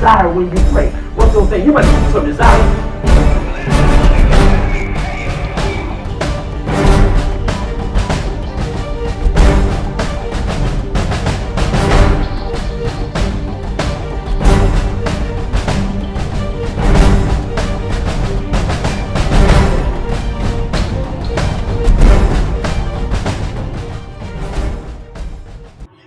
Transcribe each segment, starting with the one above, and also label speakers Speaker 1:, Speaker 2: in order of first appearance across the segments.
Speaker 1: desire when you pray? What's those things? You must have some desire.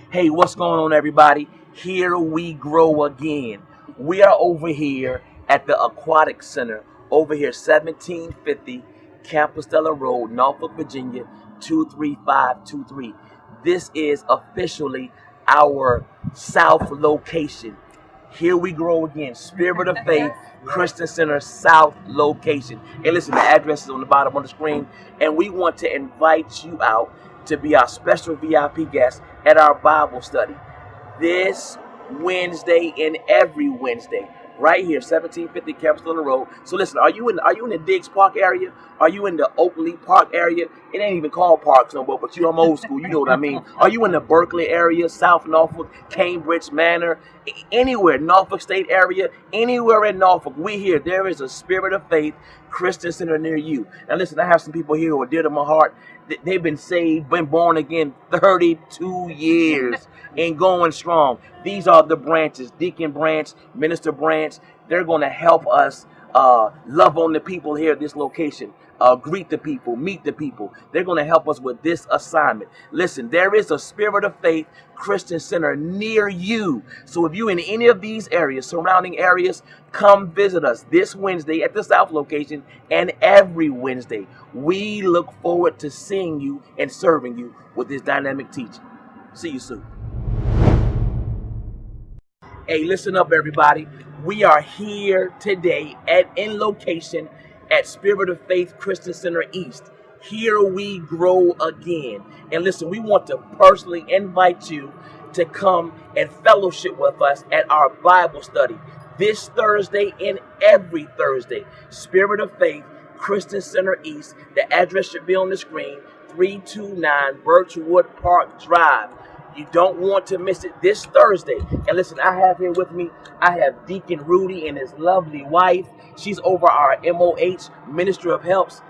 Speaker 1: Hey, what's going on, everybody? Here we grow again. We are over here at the Aquatic Center, over here, 1750 Campostella Road, Norfolk, Virginia, 23523. This is officially our South location. Here we grow again, Spirit of Faith Christian Center South location. And listen, the address is on the bottom of the screen, and we want to invite you out to be our special VIP guest at our Bible study this Wednesday and every Wednesday, right here, 1750 Campostella Road. So listen, are you in the Diggs Park area? Are you in the Oakley Park area? It ain't even called parks no more, but I'm old school, you know what I mean. Are you in the Berkeley area, South Norfolk, Cambridge Manor, anywhere, Norfolk State area, anywhere in Norfolk, we here. There is a Spirit of Faith Christian Center near you. Now listen, I have some people here who are dear to my heart. They've been saved, been born again 32 years and going strong. These are the branches, Deacon Branch, Minister Branch. They're going to help us love on the people here at this location, greet the people, meet the people. They're going to help us with this assignment. Listen, there is a Spirit of Faith Christian Center near you. So if you're in any of these areas, surrounding areas, come visit us this Wednesday at the South location and every Wednesday. We look forward to seeing you and serving you with this dynamic teaching. See you soon. Hey, listen up, everybody. We are here today in location at Spirit of Faith Christian Center East. Here we grow again. And listen, we want to personally invite you to come and fellowship with us at our Bible study this Thursday and every Thursday. Spirit of Faith Christian Center East. The address should be on the screen, 329 Birchwood Park Drive. You don't want to miss it this Thursday. And listen, I have here with me, I have Deacon Rudy and his lovely wife. She's over our MOH, Ministry of Helps,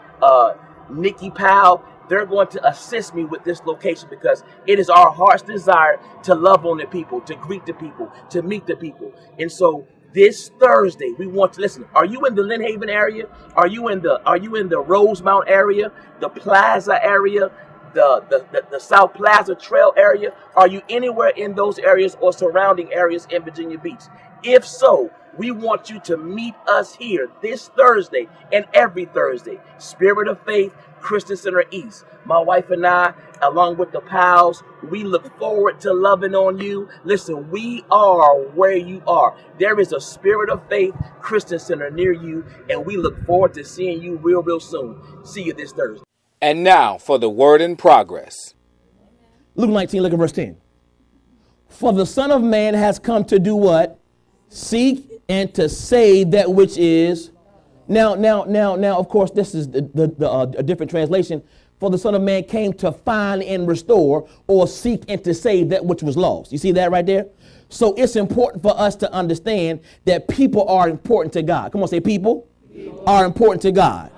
Speaker 1: Nikki Powell. They're going to assist me with this location because it is our heart's desire to love on the people, to greet the people, to meet the people. And so this Thursday, we want to listen. Are you in the Lynn Haven area? Are you in the Rosemount area, the Plaza area, the South Plaza Trail area? Are you anywhere in those areas or surrounding areas in Virginia Beach? If so, we want you to meet us here this Thursday and every Thursday. Spirit of Faith Christian Center East. My wife and I, along with the pals, we look forward to loving on you. Listen, we are where you are. There is a Spirit of Faith Christian Center near you, and we look forward to seeing you real soon. See you this Thursday.
Speaker 2: And now for the word in progress.
Speaker 3: Luke 19, look at verse 10. For the Son of Man has come to do what? Seek and to save that which is. Now, of course, this is a different translation. For the Son of Man came to find and restore, or seek and to save that which was lost. You see that right there? So it's important for us to understand that people are important to God. Come on, say people are important to God.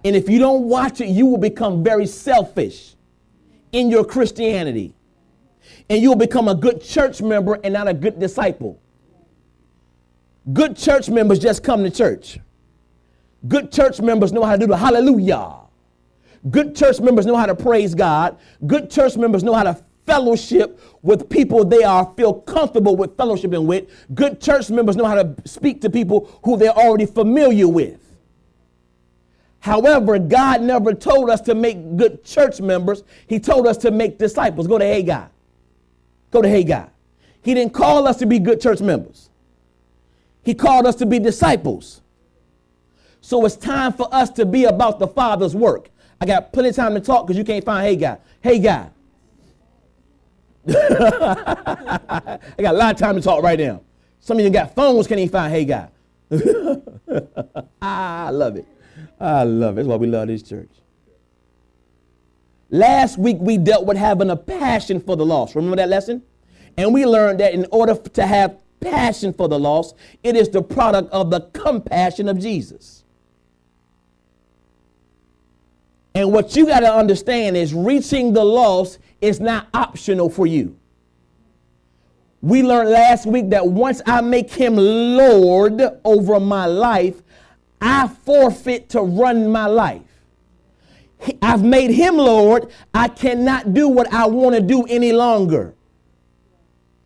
Speaker 3: And if you don't watch it, you will become very selfish in your Christianity. And you'll become a good church member and not a good disciple. Good church members just come to church. Good church members know how to do the hallelujah. Good church members know how to praise God. Good church members know how to fellowship with people they feel comfortable with fellowshipping with. Good church members know how to speak to people who they're already familiar with. However, God never told us to make good church members. He told us to make disciples. Go to Haggai. Go to Haggai. He didn't call us to be good church members. He called us to be disciples. So it's time for us to be about the Father's work. I got plenty of time to talk because you can't find Haggai. Haggai. I got a lot of time to talk right now. Some of you got phones, can't even find Haggai. I love it. I love it. That's why we love this church. Last week, we dealt with having a passion for the lost. Remember that lesson? And we learned that in order to have passion for the lost. It is the product of the compassion of Jesus. And what you got to understand is reaching the lost is not optional for you. We learned last week that once I make him Lord over my life, I forfeit to run my life. I've made him Lord. I cannot do what I want to do any longer.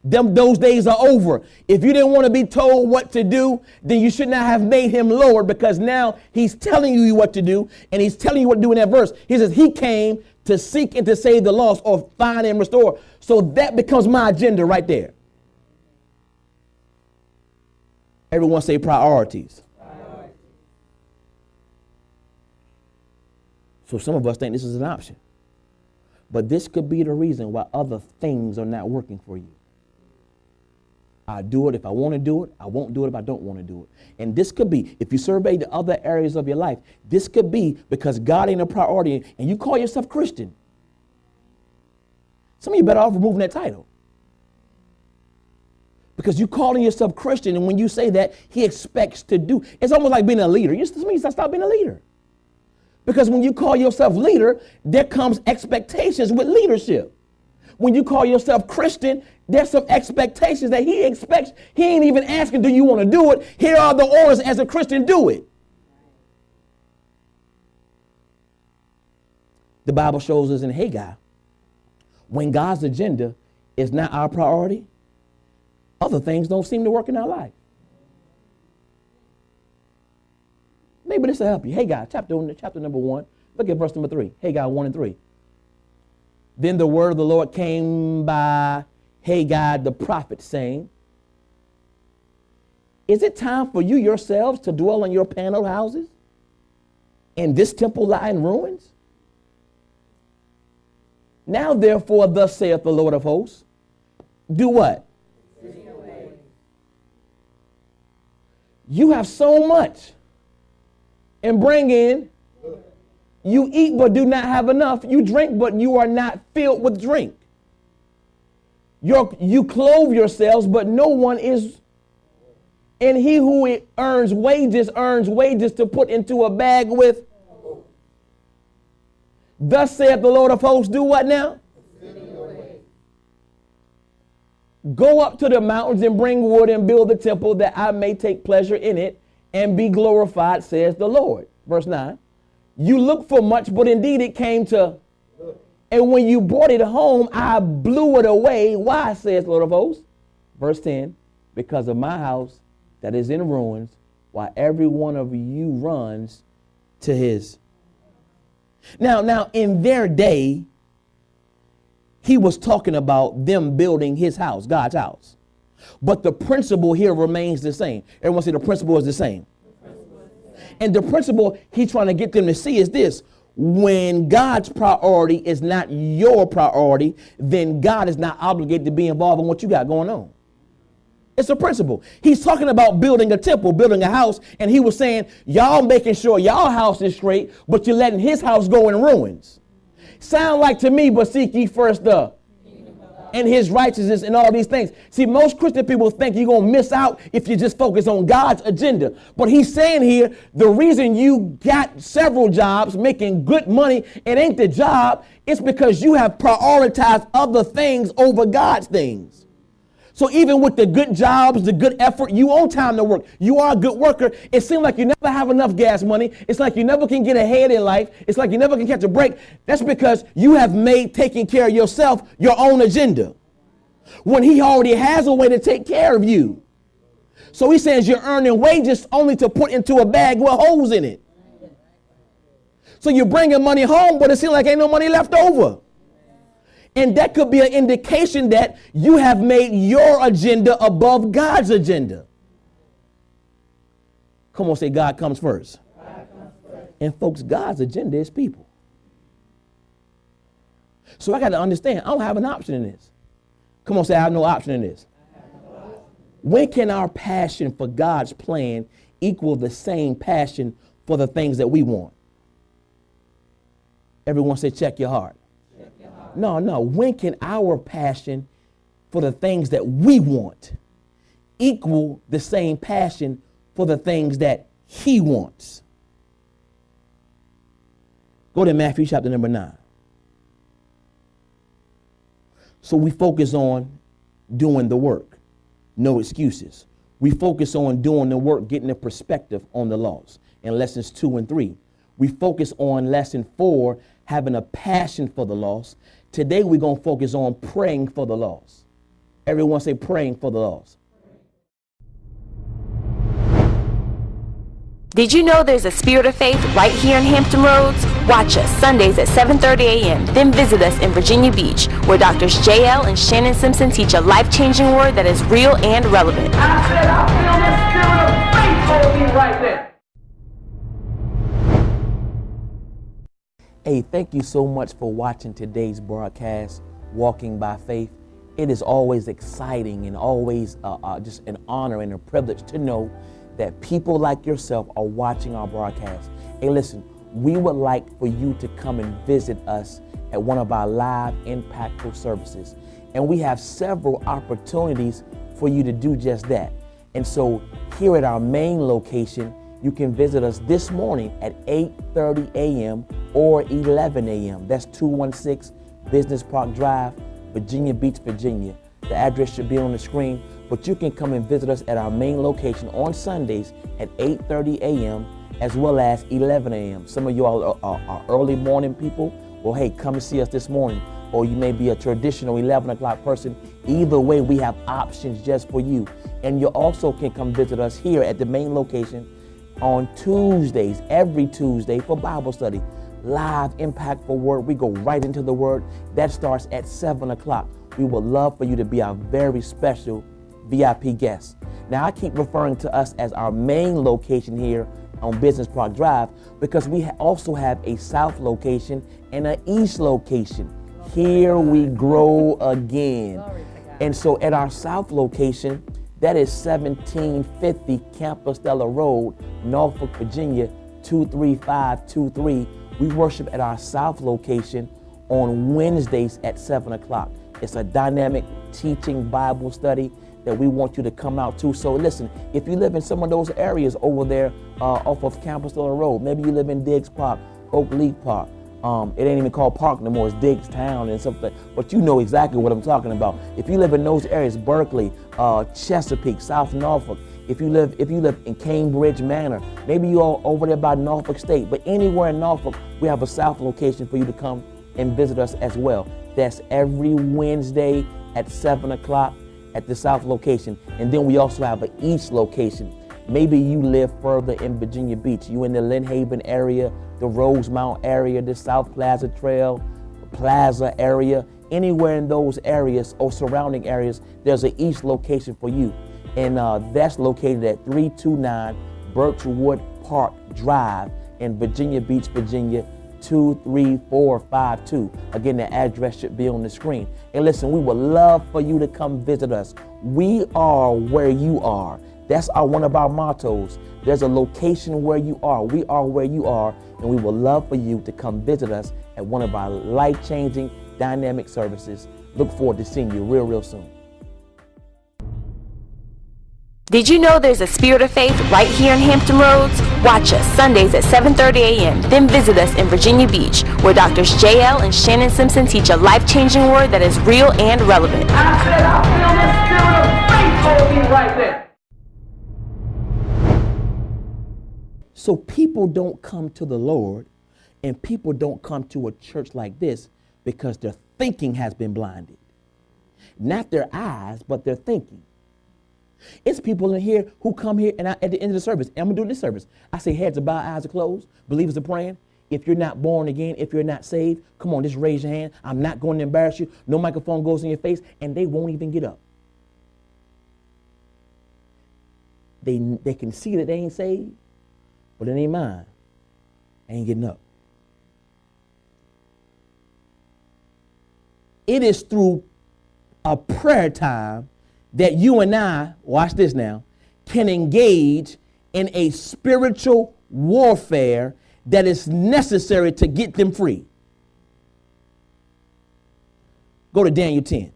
Speaker 3: Those days are over. If you didn't want to be told what to do, then you should not have made him Lord, because now he's telling you what to do, and he's telling you what to do in that verse. He says he came to seek and to save the lost, or find and restore. So that becomes my agenda right there. Everyone say priorities. So some of us think this is an option. But this could be the reason why other things are not working for you. I do it if I want to do it. I won't do it if I don't want to do it. And this could be, if you survey the other areas of your life, this could be because God ain't a priority and you call yourself Christian. Some of you better off removing that title. Because you calling yourself Christian, and when you say that, he expects to do. It's almost like being a leader. Some of you stop being a leader. Because when you call yourself leader, there comes expectations with leadership. When you call yourself Christian, there's some expectations that he expects. He ain't even asking, do you want to do it? Here are the orders as a Christian, do it. The Bible shows us in Haggai, when God's agenda is not our priority, other things don't seem to work in our life. Maybe this will help you. Haggai, chapter number 1. Look at verse number 3. Haggai 1 and 3. Then the word of the Lord came by Haggai the prophet, saying, is it time for you yourselves to dwell in your paneled houses, and this temple lie in ruins? Now therefore, thus saith the Lord of hosts, do what? You have so much, and bring in. You eat but do not have enough. You drink but you are not filled with drink. You clothe yourselves but no one is. And he who earns wages to put into a bag with. Thus saith the Lord of hosts, do what now? Go up to the mountains and bring wood and build the temple, that I may take pleasure in it and be glorified, says the Lord. Verse 9. You look for much, but indeed it came to, and when you brought it home, I blew it away. Why, says the Lord of hosts? Verse 10. Because of my house that is in ruins, while every one of you runs to his. Now, in their day, he was talking about them building his house, God's house. But the principle here remains the same. Everyone say the principle is the same. And the principle he's trying to get them to see is this. When God's priority is not your priority, then God is not obligated to be involved in what you got going on. It's a principle. He's talking about building a temple, building a house, and he was saying, y'all making sure y'all house is straight, but you're letting his house go in ruins. Sound like to me, but seek ye first the and his righteousness and all these things. See, most Christian people think you're going to miss out if you just focus on God's agenda. But he's saying here, the reason you got several jobs making good money, it ain't the job. It's because you have prioritized other things over God's things. So even with the good jobs, the good effort, you own time to work. You are a good worker. It seems like you never have enough gas money. It's like you never can get ahead in life. It's like you never can catch a break. That's because you have made taking care of yourself your own agenda, when he already has a way to take care of you. So he says you're earning wages only to put into a bag with holes in it. So you're bringing money home, but it seems like ain't no money left over. And that could be an indication that you have made your agenda above God's agenda. Come on, say God comes first. God comes first. And folks, God's agenda is people. So I got to understand, I don't have an option in this. Come on, say I have no option in this. When can our passion for God's plan equal the same passion for the things that we want? Everyone say, check your heart. No. When can our passion for the things that we want equal the same passion for the things that he wants. Go to Matthew chapter number 9. So we focus on doing the work. No excuses. We focus on doing the work, getting a perspective on the loss in lessons 2 and 3. We focus on lesson 4, having a passion for the lost. Today we're going to focus on praying for the lost. Everyone say praying for the lost.
Speaker 4: Did you know there's a Spirit of Faith right here in Hampton Roads? Watch us Sundays at 7:30 a.m. Then visit us in Virginia Beach, where Doctors JL and Shannon Simpson teach a life-changing word that is real and relevant.
Speaker 1: I said, I feel the Spirit of faith on me right there.
Speaker 3: Hey, thank you so much for watching today's broadcast, Walking by Faith. It is always exciting and always just an honor and a privilege to know that people like yourself are watching our broadcast. Hey, listen, we would like for you to come and visit us at one of our live, impactful services. And we have several opportunities for you to do just that. And so here at our main location, you can visit us this morning at 8:30 a.m. or 11 a.m. That's 216 Business Park Drive, Virginia Beach, Virginia. The address should be on the screen, but you can come and visit us at our main location on Sundays at 8:30 a.m. as well as 11 a.m. Some of you all are early morning people. Well, hey, come and see us this morning. Or you may be a traditional 11 o'clock person. Either way, we have options just for you. And you also can come visit us here at the main location on Tuesdays, every Tuesday for Bible study. Live, impactful word. We go right into the word. That starts at 7 o'clock. We would love for you to be our very special VIP guest. Now, I keep referring to us as our main location here on Business Park Drive because we also have a south location and an east location. Here we grow again. And so at our south location, that is 1750 Campostella Road, Norfolk, Virginia, 23523. We worship at our south location on Wednesdays at 7 o'clock. It's a dynamic teaching Bible study that we want you to come out to. So listen, if you live in some of those areas over there off of Campostella Road, maybe you live in Diggs Park, Oak Leaf Park. It ain't even called Park no more, it's Diggs Town and something, but you know exactly what I'm talking about. If you live in those areas, Berkeley, Chesapeake, South Norfolk, if you live in Cambridge Manor, maybe you're over there by Norfolk State, but anywhere in Norfolk, we have a south location for you to come and visit us as well. That's every Wednesday at 7 o'clock at the south location. And then we also have an east location. Maybe you live further in Virginia Beach. You in the Lynn Haven area, the Rosemount area, the South Plaza Trail, Plaza area. Anywhere in those areas or surrounding areas, there's an east location for you. And that's located at 329 Birchwood Park Drive in Virginia Beach, Virginia, 23452. Again, the address should be on the screen. And listen, we would love for you to come visit us. We are where you are. That's one of our mottos. There's a location where you are. We are where you are, and we would love for you to come visit us at one of our life-changing, dynamic services. Look forward to seeing you real soon.
Speaker 4: Did you know there's a Spirit of Faith right here in Hampton Roads? Watch us Sundays at 7:30 a.m. Then visit us in Virginia Beach, where Doctors JL and Shannon Simpson teach a life-changing word that is real and relevant.
Speaker 1: I said, I feel the Spirit of faith on me right there.
Speaker 3: So people don't come to the Lord and people don't come to a church like this because their thinking has been blinded. Not their eyes, but their thinking. It's people in here who come here and at the end of the service, I'm going to do this service. I say heads are bowed, eyes are closed, believers are praying. If you're not born again, if you're not saved, come on, just raise your hand. I'm not going to embarrass you. No microphone goes in your face, and they won't even get up. They can see that they ain't saved, but it ain't mine. I ain't getting up. It is through a prayer time that you and I, watch this now, can engage in a spiritual warfare that is necessary to get them free. Go to Daniel 10.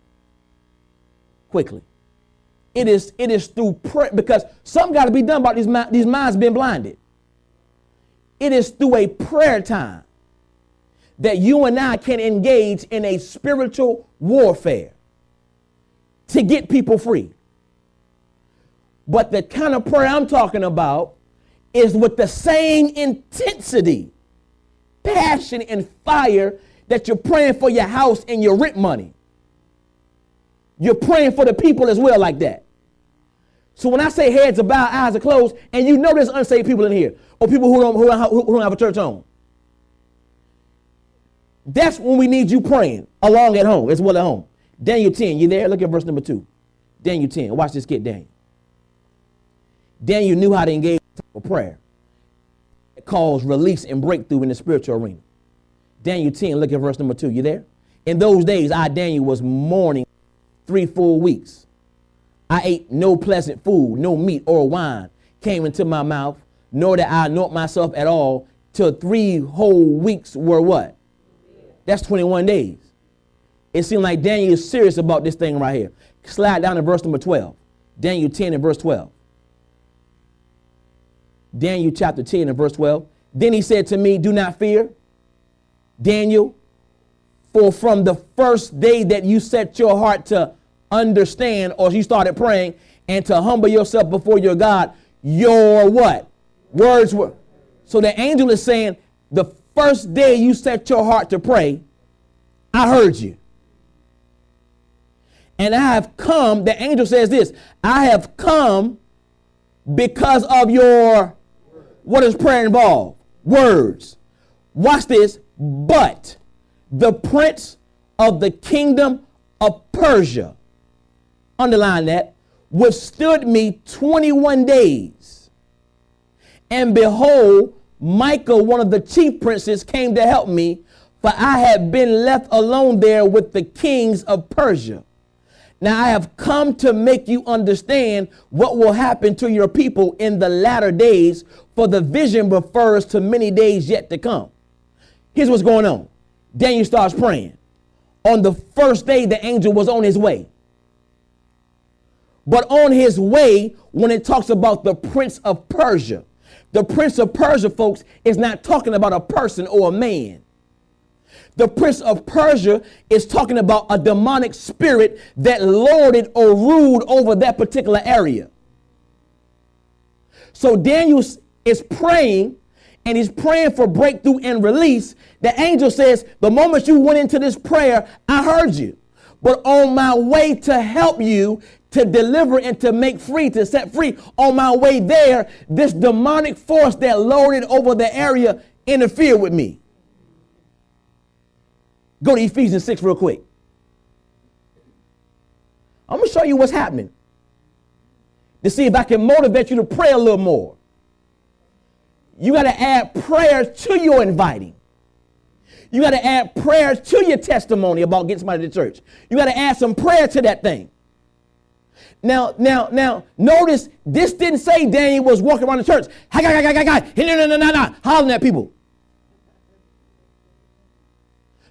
Speaker 3: Quickly. It is through prayer, because something got to be done about these minds being blinded. It is through a prayer time that you and I can engage in a spiritual warfare to get people free. But the kind of prayer I'm talking about is with the same intensity, passion, and fire that you're praying for your house and your rent money. You're praying for the people as well like that. So when I say heads are bowed, eyes are closed, and you know there's unsaved people in here, or people who don't have a church home, that's when we need you praying along at home as well at home. Daniel 10, you there? Look at verse number 2. Daniel 10. Watch this kid, Daniel. Daniel knew how to engage in prayer. It calls release and breakthrough in the spiritual arena. Daniel 10, look at verse number 2. You there? In those days, I, Daniel, was mourning 3 full weeks. I ate no pleasant food, no meat or wine came into my mouth, nor did I anoint myself at all, till 3 whole weeks were what? That's 21 days. It seemed like Daniel is serious about this thing right here. Slide down to verse number 12. Daniel 10 and verse 12. Daniel chapter 10 and verse 12. Then he said to me, do not fear, Daniel, for from the first day that you set your heart to understand, or you started praying and to humble yourself before your God, your what? Words were. So the angel is saying, the first day you set your heart to pray, I heard you. And I have come, the angel says this, I have come because of your, what does prayer involve? Words. Watch this. But the prince of the kingdom of Persia, underline that, withstood me 21 days. And behold, Michael, one of the chief princes, came to help me, for I had been left alone there with the kings of Persia. Now I have come to make you understand what will happen to your people in the latter days, for the vision refers to many days yet to come. Here's what's going on. Daniel starts praying. On the first day, the angel was on his way. But on his way, when it talks about the prince of Persia, the prince of Persia, folks, is not talking about a person or a man. The prince of Persia is talking about a demonic spirit that lorded or ruled over that particular area. So Daniel is praying, and he's praying for breakthrough and release. The angel says, the moment you went into this prayer, I heard you. But on my way to help you, to deliver and to make free, to set free, on my way there, this demonic force that lorded over the area interfered with me. Go to Ephesians 6 real quick. I'm going to show you what's happening to see if I can motivate you to pray a little more. You got to add prayer to your inviting. You got to add prayer to your testimony about getting somebody to church. You got to add some prayer to that thing. Now, notice this didn't say Daniel was walking around the church, hollering at people.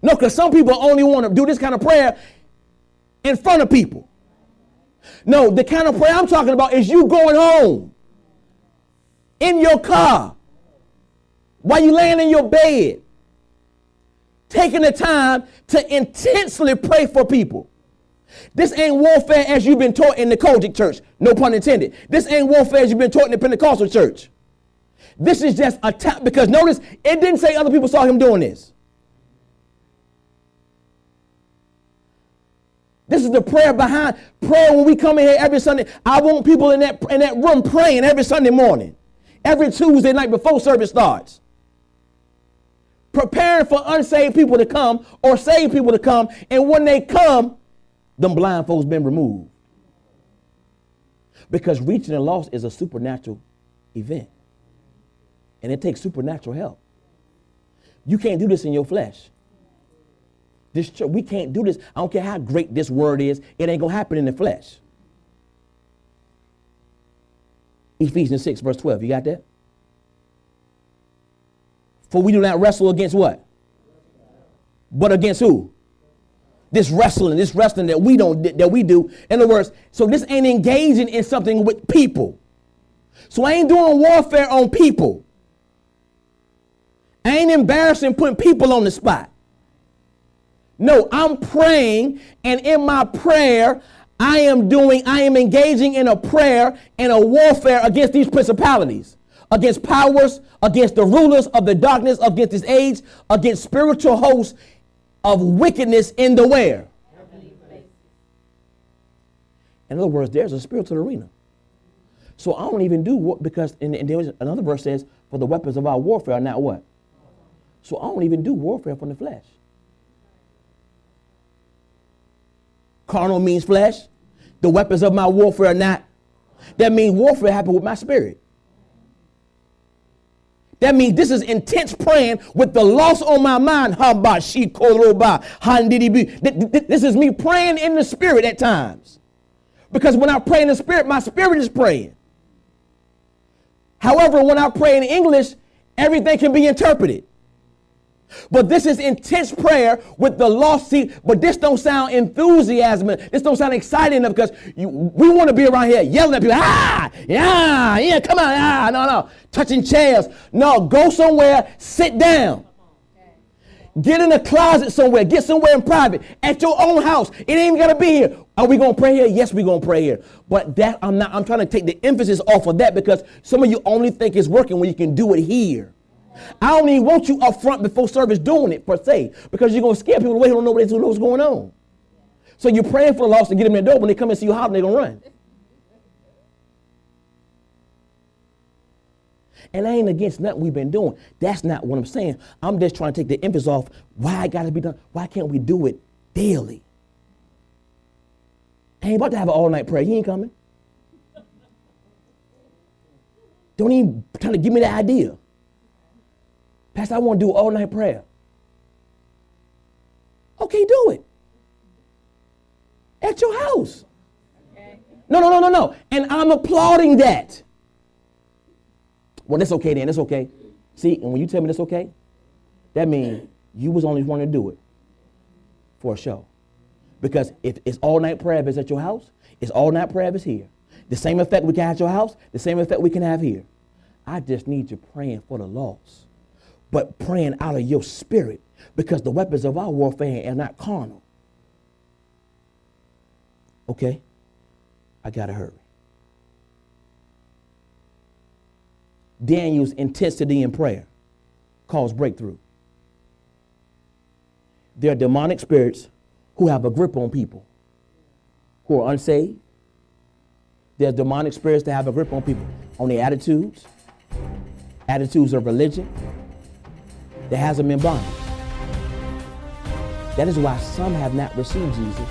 Speaker 3: No, because some people only want to do this kind of prayer in front of people. No, the kind of prayer I'm talking about is you going home, in your car, while you laying in your bed, taking the time to intensely pray for people. This ain't warfare as you've been taught in the Kojic church, no pun intended. This ain't warfare as you've been taught in the Pentecostal church. This is just a tap, because notice it didn't say other people saw him doing this. This is the prayer behind prayer when we come in here every Sunday. I want people in that room praying every Sunday morning, every Tuesday night before service starts. Preparing for unsaved people to come or saved people to come. And when they come, them blind folks been removed. Because reaching the lost is a supernatural event. And it takes supernatural help. You can't do this in your flesh. This church, we can't do this. I don't care how great this word is. It ain't going to happen in the flesh. Ephesians 6 verse 12. You got that? For we do not wrestle against what? But against who? This wrestling that we do. In other words, so this ain't engaging in something with people. So I ain't doing warfare on people. I ain't embarrassing putting people on the spot. No, I'm praying, and in my prayer, I am engaging in a prayer and a warfare against these principalities, against powers, against the rulers of the darkness, against this age, against spiritual hosts of wickedness in the where? In other words, there's a spiritual arena. So I don't even do what, because, and there was another verse says, for the weapons of our warfare are not what? So I don't even do warfare from the flesh. Carnal means flesh. The weapons of my warfare are not. That means warfare happened with my spirit. That means this is intense praying with the loss on my mind. This is me praying in the spirit at times. Because when I pray in the spirit, my spirit is praying. However, when I pray in English, everything can be interpreted. But this is intense prayer with the lost seat. But this don't sound enthusiasm. This don't sound exciting enough, because we want to be around here yelling at people. Yeah, come on. No. Touching chairs. No, go somewhere, sit down. Get in a closet somewhere. Get somewhere in private. At your own house. It ain't even got to be here. Are we going to pray here? Yes, we're going to pray here. But I'm trying to take the emphasis off of that, because some of you only think it's working when you can do it here. I don't even want you up front before service doing it, per se, because you're going to scare people away who don't know what's going on. So you're praying for the lost to get them in the door. When they come and see you hollering, they're going to run. And I ain't against nothing we've been doing. That's not what I'm saying. I'm just trying to take the emphasis off why it got to be done. Why can't we do it daily? I ain't about to have an all-night prayer. You ain't coming. Don't even try to give me the idea. Pastor, I want to do all-night prayer. Okay, do it. At your house. Okay. No. And I'm applauding that. Well, that's okay then. That's okay. See, and when you tell me that's okay, that means you was only wanting to do it for a show. Because if it's all-night prayer if it's at your house, it's all-night prayer if it's here. The same effect we can have at your house, the same effect we can have here. I just need you praying for the lost. But praying out of your spirit, because the weapons of our warfare are not carnal. Okay, I gotta hurry. Daniel's intensity in prayer caused breakthrough. There are demonic spirits who have a grip on people who are unsaved. There's demonic spirits that have a grip on people, on their attitudes of religion, that has them in bondage. That is why some have not received Jesus,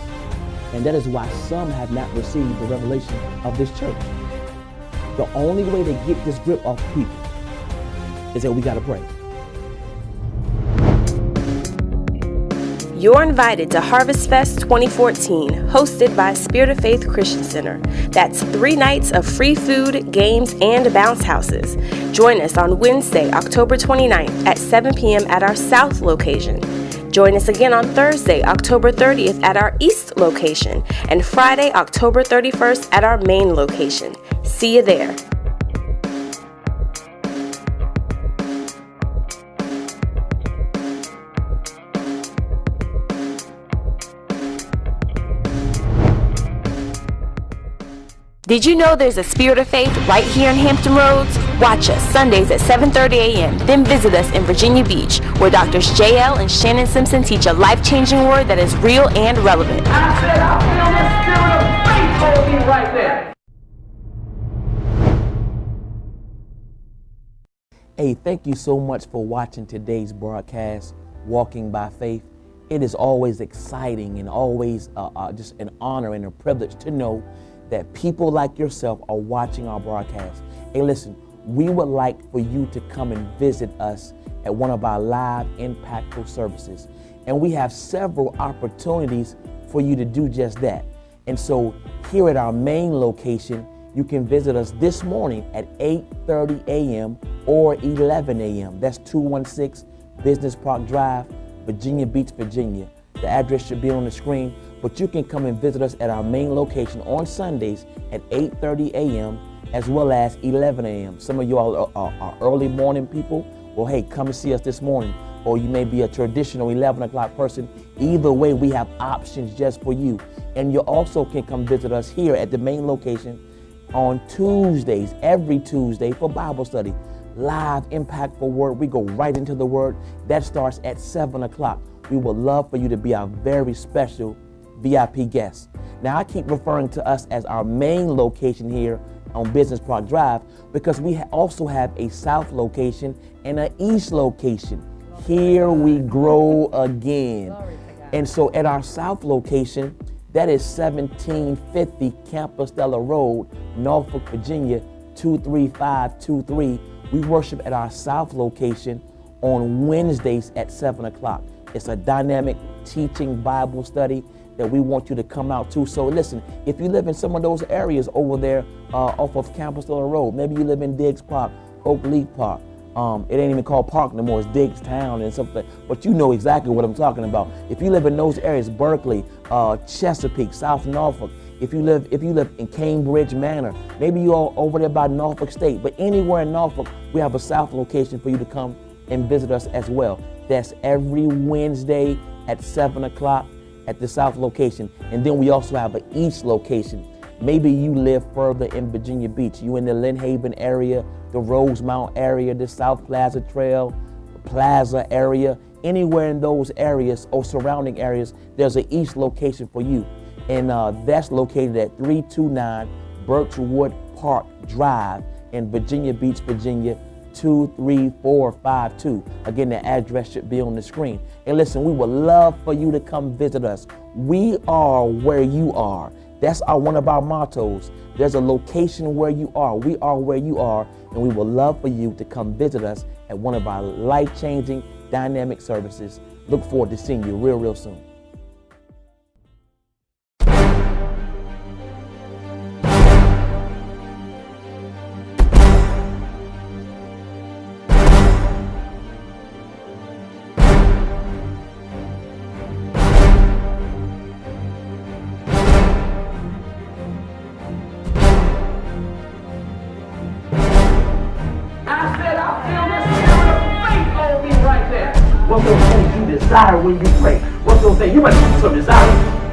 Speaker 3: and that is why some have not received the revelation of this church. The only way to get this grip off people is that we got to pray.
Speaker 4: You're invited to Harvest Fest 2014, hosted by Spirit of Faith Christian Center. That's 3 nights of free food, games, and bounce houses. Join us on Wednesday, October 29th at 7 p.m. at our South location. Join us again on Thursday, October 30th at our East location, and Friday, October 31st at our main location. See you there. Did you know there's a Spirit of Faith right here in Hampton Roads? Watch us Sundays at 7:30 a.m. Then visit us in Virginia Beach, where Doctors JL and Shannon Simpson teach a life-changing word that is real and relevant.
Speaker 1: I said, I feel the Spirit of Faith holding right there.
Speaker 3: Hey, thank you so much for watching today's broadcast, Walking by Faith. It is always exciting and always just an honor and a privilege to know that people like yourself are watching our broadcast. Hey, listen, we would like for you to come and visit us at one of our live, impactful services. And we have several opportunities for you to do just that. And so here at our main location, you can visit us this morning at 8:30 a.m. or 11 a.m. That's 216 Business Park Drive, Virginia Beach, Virginia. The address should be on the screen, but you can come and visit us at our main location on Sundays at 8:30 a.m. as well as 11 a.m. Some of you all are early morning people. Well, hey, come and see us this morning. Or you may be a traditional 11 o'clock person. Either way, we have options just for you. And you also can come visit us here at the main location on Tuesdays, every Tuesday for Bible study. Live, impactful word. We go right into the word. That starts at 7 o'clock. We would love for you to be our very special VIP guest. Now, I keep referring to us as our main location here on Business Park Drive because we also have a south location and an east location. Here we grow again. And so at our south location, that is 1750 Campostella Road, Norfolk, Virginia, 23523. We worship at our south location on Wednesdays at 7 o'clock. It's a dynamic teaching Bible study that we want you to come out to. So listen, if you live in some of those areas over there off of Campostella Road, maybe you live in Diggs Park, Oak Leaf Park, it ain't even called Park no more, it's Diggs Town and something, but you know exactly what I'm talking about. If you live in those areas, Berkeley, Chesapeake, South Norfolk, if you live in Cambridge Manor, maybe you're over there by Norfolk State, but anywhere in Norfolk, we have a south location for you to come and visit us as well. That's every Wednesday at 7 o'clock at the south location. And then we also have an east location. Maybe you live further in Virginia Beach. You in the Lynn Haven area, the Rosemount area, the South Plaza Trail, Plaza area, anywhere in those areas or surrounding areas, there's an east location for you. And that's located at 329 Birchwood Park Drive in Virginia Beach, Virginia, 23452. Again, the address should be on the screen. And listen, we would love for you to come visit us. We are where you are. That's one of our mottos. There's a location where you are. We are where you are, and we would love for you to come visit us at one of our life-changing, dynamic services. Look forward to seeing you real soon.
Speaker 1: What's those things you desire when you pray? What's those things? You must have some desire.